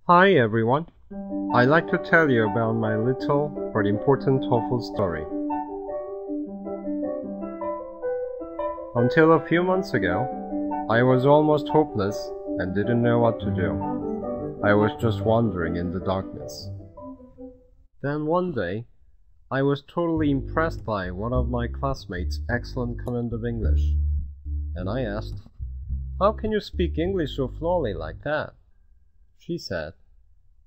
Hi everyone, I'd like to tell you about my little but important TOEFL story. Until a few months ago, I was almost hopeless and didn't know what to do. I was just wandering in the darkness. Then one day, I was totally impressed by one of my classmates' excellent command of English, and I asked, "How can you speak English so fluently like that?" She said,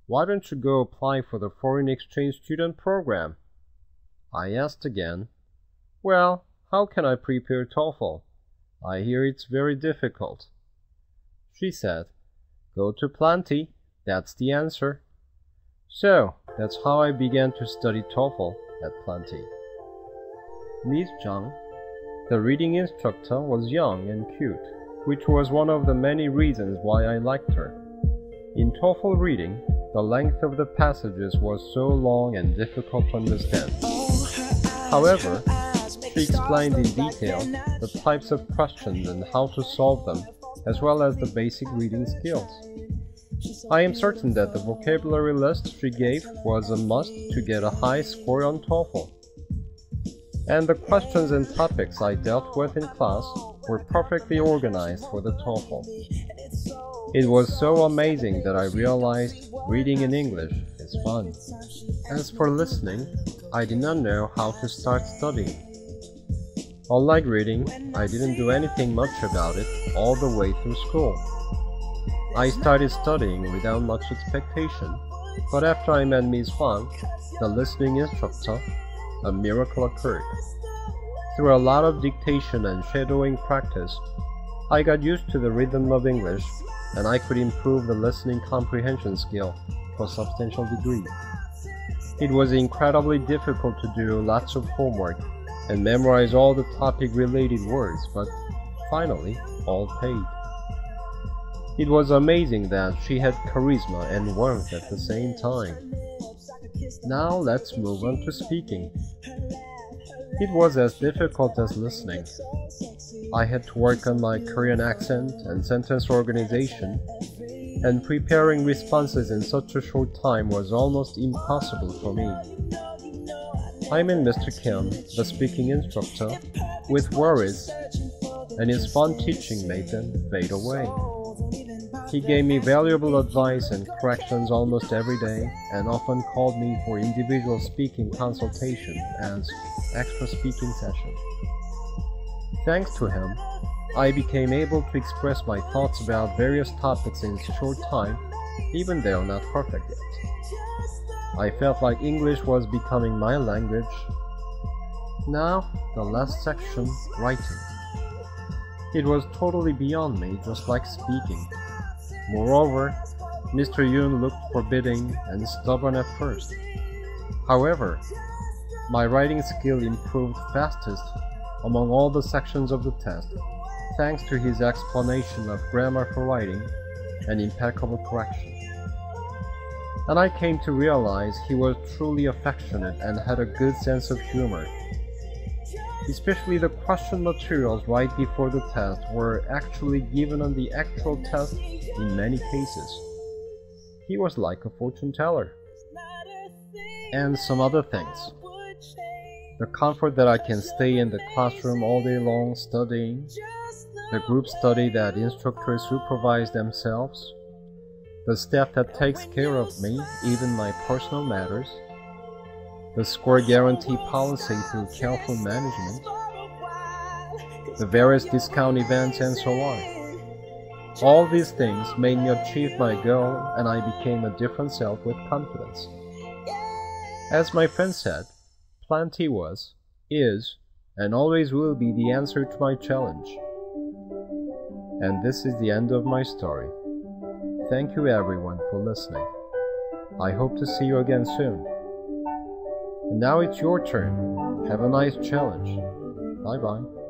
"Why don't you go apply for the foreign exchange student program?" I asked again, "Well, how can I prepare TOEFL? I hear it's very difficult." She said, "Go to Plenty, that's the answer." So, that's how I began to study TOEFL at Plenty. Miss Zhang, the reading instructor, was young and cute, which was one of the many reasons why I liked her. In TOEFL reading, the length of the passages was so long and difficult to understand. However, she explained in detail the types of questions and how to solve them, as well as the basic reading skills. I am certain that the vocabulary list she gave was a must to get a high score on TOEFL. And the questions and topics I dealt with in class were perfectly organized for the TOEFL. It was so amazing that I realized reading in English is fun. As for listening, I did not know how to start studying. Unlike reading, I didn't do anything much about it all the way through school. I started studying without much expectation, but after I met Ms. Huang, the listening instructor, a miracle occurred. Through a lot of dictation and shadowing practice, I got used to the rhythm of English, and I could improve the listening comprehension skill to a substantial degree. It was incredibly difficult to do lots of homework and memorize all the topic-related words, but finally, all paid. It was amazing that she had charisma and warmth at the same time. Now let's move on to speaking. It was as difficult as listening. I had to work on my Korean accent and sentence organization, and preparing responses in such a short time was almost impossible for me. I met Mr. Kim, the speaking instructor, with worries, and his fun teaching made them fade away. He gave me valuable advice and corrections almost every day, and often called me for individual speaking consultation as extra speaking session. Thanks to him, I became able to express my thoughts about various topics in a short time, even though not perfect yet. I felt like English was becoming my language. Now, the last section, writing. It was totally beyond me, just like speaking. Moreover, Mr. Yoon looked forbidding and stubborn at first. However, my writing skill improved fastest among all the sections of the test, thanks to his explanation of grammar for writing and impeccable correction. And I came to realize he was truly affectionate and had a good sense of humor. Especially the question materials right before the test were actually given on the actual test in many cases. He was like a fortune teller. And some other things. The comfort that I can stay in the classroom all day long studying, the group study that instructors supervise themselves, the staff that takes care of me, even my personal matters, the score guarantee policy through careful management, the various discount events, and so on. All these things made me achieve my goal, and I became a different self with confidence. As my friend said, Plenty was, is, and always will be the answer to my challenge. And this is the end of my story. Thank you everyone for listening. I hope to see you again soon. And now it's your turn. Have a nice challenge. Bye bye.